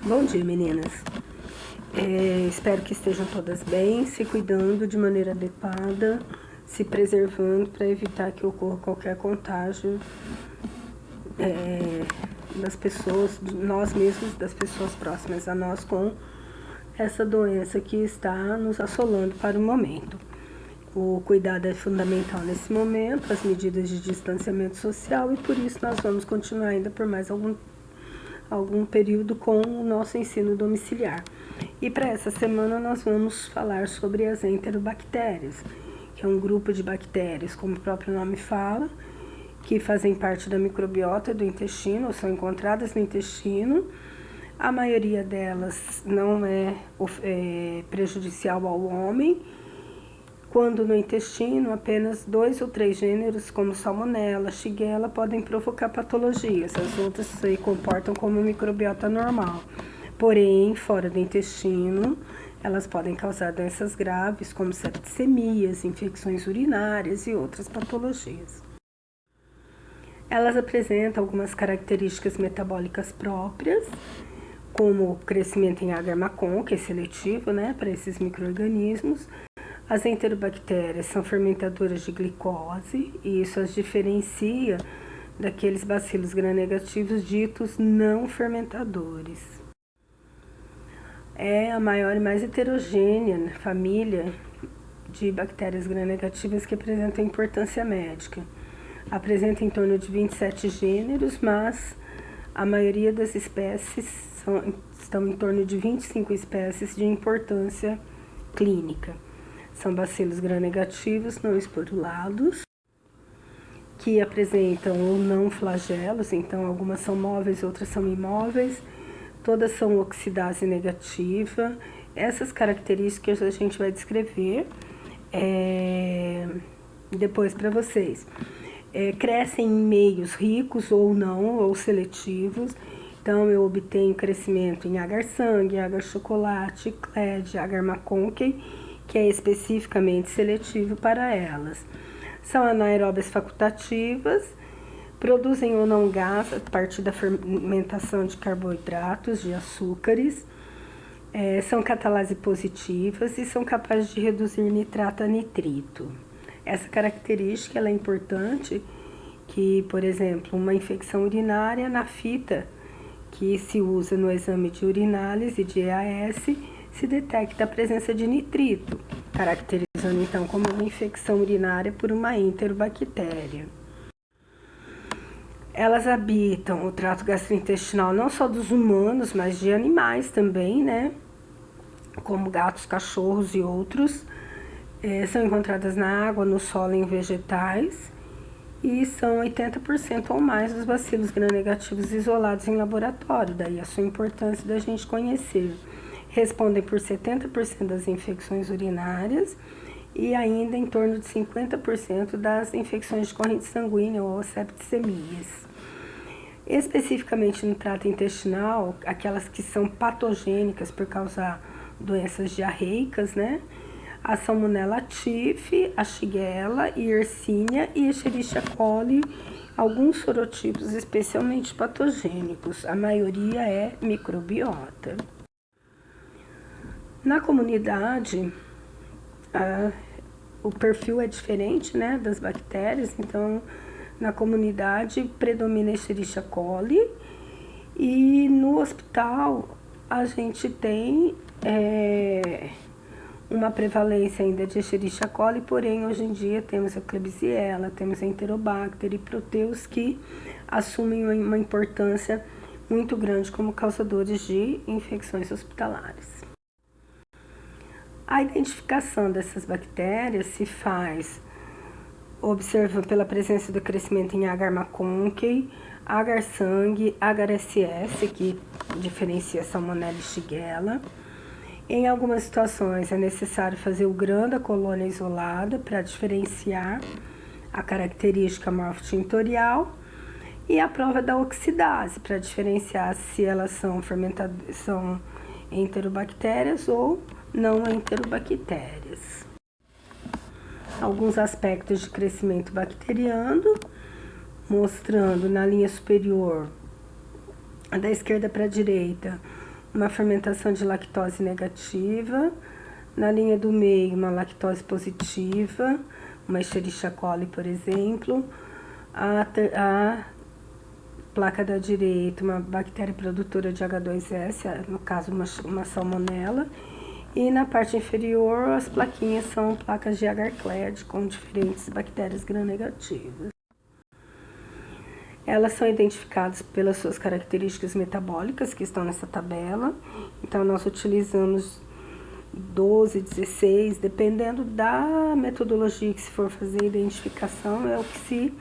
Bom dia, meninas. Espero que estejam todas bem, se cuidando de maneira adequada, se preservando para evitar que ocorra qualquer contágio das pessoas, de nós mesmos, das pessoas próximas a nós com essa doença que está nos assolando para o momento. O cuidado é fundamental nesse momento, as medidas de distanciamento social, e por isso nós vamos continuar ainda por mais algum período com o nosso ensino domiciliar. E para essa semana nós vamos falar sobre as enterobactérias, que é um grupo de bactérias, como o próprio nome fala, que fazem parte da microbiota do intestino, ou são encontradas no intestino. A maioria delas não é prejudicial ao homem. Quando no intestino, apenas 2 ou 3 gêneros, como Salmonella, Shigella, podem provocar patologias. As outras se comportam como microbiota normal. Porém, fora do intestino, elas podem causar doenças graves, como septicemias, infecções urinárias e outras patologias. Elas apresentam algumas características metabólicas próprias, como o crescimento em agar-macon, que é seletivo, para esses micro-organismos. As enterobactérias são fermentadoras de glicose e isso as diferencia daqueles bacilos gram-negativos ditos não fermentadores. É a maior e mais heterogênea família de bactérias gram-negativas que apresentam importância médica. Apresenta em torno de 27 gêneros, mas a maioria das espécies estão em torno de 25 espécies de importância clínica. São bacilos gram-negativos não esporulados, que apresentam ou não flagelos, então algumas são móveis, outras são imóveis, todas são oxidase negativa. Essas características a gente vai descrever depois para vocês. Crescem em meios ricos ou não, ou seletivos. Então, eu obtenho crescimento em agar-sangue, agar-chocolate, cled, agar-macon, que é especificamente seletivo para elas. São anaeróbias facultativas, produzem ou não gás a partir da fermentação de carboidratos, de açúcares, são catalase positivas e são capazes de reduzir nitrato a nitrito. Essa característica ela é importante que, por exemplo, uma infecção urinária na fita que se usa no exame de urinálise de EAS se detecta a presença de nitrito, caracterizando então como uma infecção urinária por uma enterobactéria. Elas habitam o trato gastrointestinal não só dos humanos, mas de animais também, como gatos, cachorros e outros. São encontradas na água, no solo e em vegetais, e são 80% ou mais dos bacilos gram-negativos isolados em laboratório, daí a sua importância da gente conhecer. Respondem por 70% das infecções urinárias e ainda em torno de 50% das infecções de corrente sanguínea ou septicemias. Especificamente no trato intestinal, aquelas que são patogênicas por causar doenças diarreicas, a Salmonella typhi, a Shigella, Yersinia e Escherichia coli, alguns sorotipos especialmente patogênicos, a maioria é microbiota. Na comunidade, o perfil é diferente, das bactérias, então na comunidade predomina a Escherichia coli e no hospital a gente tem uma prevalência ainda de Escherichia coli, porém hoje em dia temos a Klebsiella, temos a Enterobacter e Proteus que assumem uma importância muito grande como causadores de infecções hospitalares. A identificação dessas bactérias se faz observando pela presença do crescimento em agar-macon, agar-sangue, agar-SS, que diferencia Salmonella e Shigella. Em algumas situações é necessário fazer o grão da colônia isolada para diferenciar a característica morfotintorial e a prova da oxidase para diferenciar se elas são enterobactérias ou não enterobactérias. Alguns aspectos de crescimento bacteriano, mostrando na linha superior, da esquerda para a direita, uma fermentação de lactose negativa. Na linha do meio, uma lactose positiva, uma Escherichia coli, por exemplo. A placa da direita, uma bactéria produtora de H2S, no caso uma salmonela. E na parte inferior, as plaquinhas são placas de agar-clade com diferentes bactérias gram-negativas. Elas são identificadas pelas suas características metabólicas, que estão nessa tabela. Então, nós utilizamos 12, 16, dependendo da metodologia que se for fazer a identificação, é o que se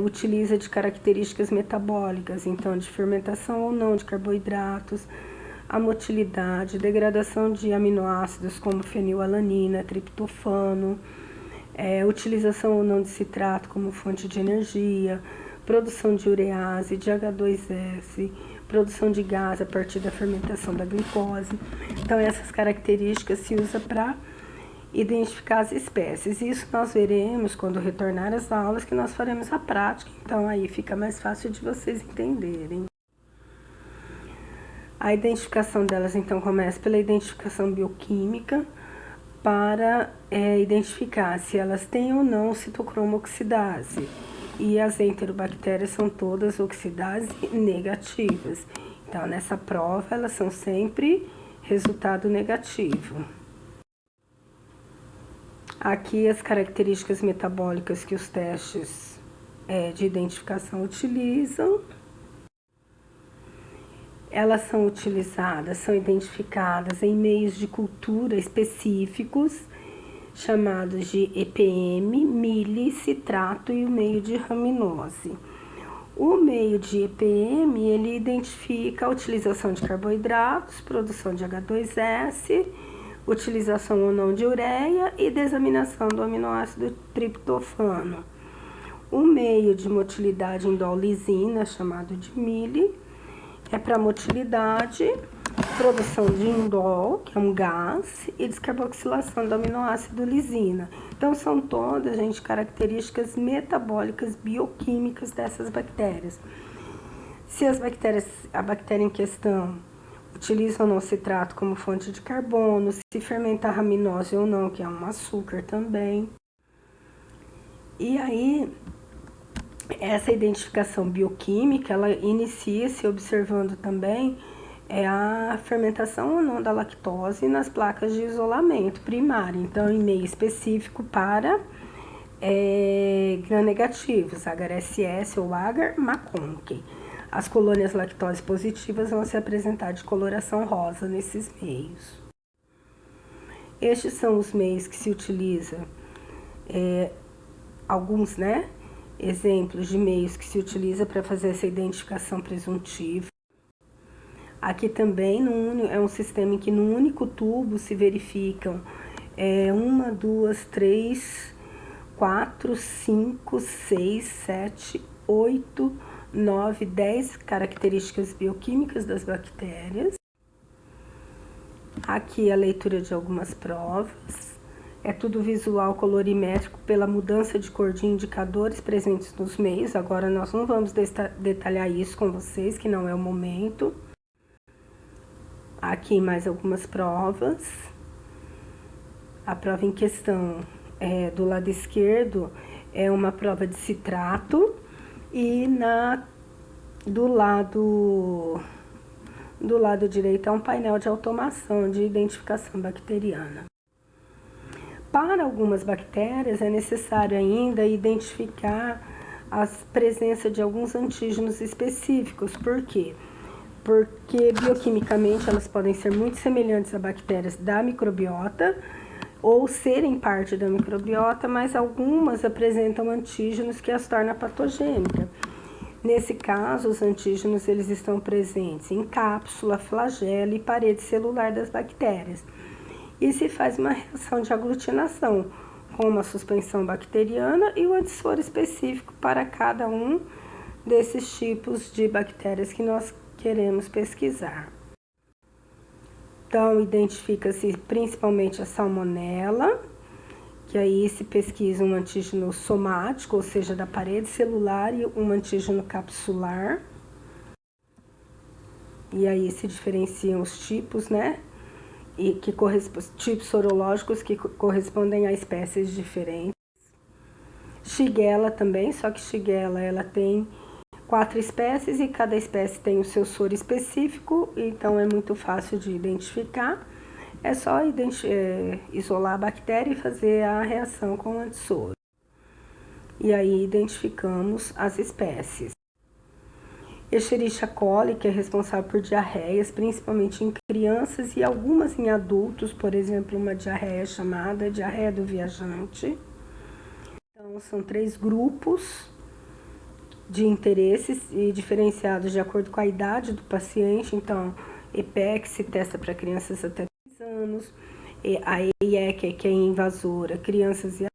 utiliza de características metabólicas, então de fermentação ou não de carboidratos, a motilidade, degradação de aminoácidos como fenilalanina, triptofano, utilização ou não de citrato como fonte de energia, produção de urease, de H2S, produção de gás a partir da fermentação da glicose. Então, essas características se usam para identificar as espécies. Isso nós veremos quando retornar às aulas, que nós faremos a prática. Então, aí fica mais fácil de vocês entenderem. A identificação delas, então, começa pela identificação bioquímica, para identificar se elas têm ou não citocromo oxidase. E as enterobactérias são todas oxidase negativas. Então, nessa prova, elas são sempre resultado negativo. Aqui, as características metabólicas que os testes de identificação utilizam. Elas são utilizadas, são identificadas em meios de cultura específicos, chamados de EPM, mili, citrato e o meio de raminose. O meio de EPM, ele identifica a utilização de carboidratos, produção de H2S, utilização ou não de ureia e desaminação do aminoácido triptofano. O meio de motilidade indol-lisina, chamado de mili, é para motilidade, produção de indol, que é um gás, e descarboxilação do aminoácido lisina. Então, são todas, gente, características metabólicas bioquímicas dessas bactérias. Se a bactéria em questão utiliza ou não citrato como fonte de carbono, se fermenta a raminose ou não, que é um açúcar também. E aí, essa identificação bioquímica, ela inicia-se observando também a fermentação ou não da lactose nas placas de isolamento primário. Então, em meio específico para gram-negativos, agar-SS ou agar-MacConkey. As colônias lactose positivas vão se apresentar de coloração rosa nesses meios. Estes são os meios que se utilizam, alguns, exemplos de meios que se utiliza para fazer essa identificação presuntiva. Aqui também é um sistema em que no único tubo se verificam 1, 2, 3, 4, 5, 6, 7, 8, 9, 10 características bioquímicas das bactérias. Aqui a leitura de algumas provas. É tudo visual colorimétrico pela mudança de cor de indicadores presentes nos meios. Agora nós não vamos detalhar isso com vocês, que não é o momento. Aqui mais algumas provas. A prova em questão do lado esquerdo é uma prova de citrato e do lado direito é um painel de automação de identificação bacteriana. Para algumas bactérias é necessário ainda identificar a presença de alguns antígenos específicos. Por quê? Porque bioquimicamente elas podem ser muito semelhantes a bactérias da microbiota ou serem parte da microbiota, mas algumas apresentam antígenos que as tornam patogênicas. Nesse caso, os antígenos eles estão presentes em cápsula, flagelo e parede celular das bactérias. E se faz uma reação de aglutinação, com uma suspensão bacteriana e um antissoro específico para cada um desses tipos de bactérias que nós queremos pesquisar. Então, identifica-se principalmente a salmonela, que aí se pesquisa um antígeno somático, ou seja, da parede celular, e um antígeno capsular. e aí se diferenciam os tipos, né? E que tipos sorológicos que correspondem a espécies diferentes. Shigella também, só que Shigella ela tem 4 espécies e cada espécie tem o seu soro específico, então é muito fácil de identificar. É só isolar a bactéria e fazer a reação com o antissoro. E aí identificamos as espécies. Escherichia coli, que é responsável por diarreias, principalmente em crianças e algumas em adultos, por exemplo, uma diarreia chamada diarreia do viajante. Então, são 3 grupos de interesses e diferenciados de acordo com a idade do paciente. Então, EPEC se testa para crianças até 3 anos, a EIEC, que é invasora, crianças e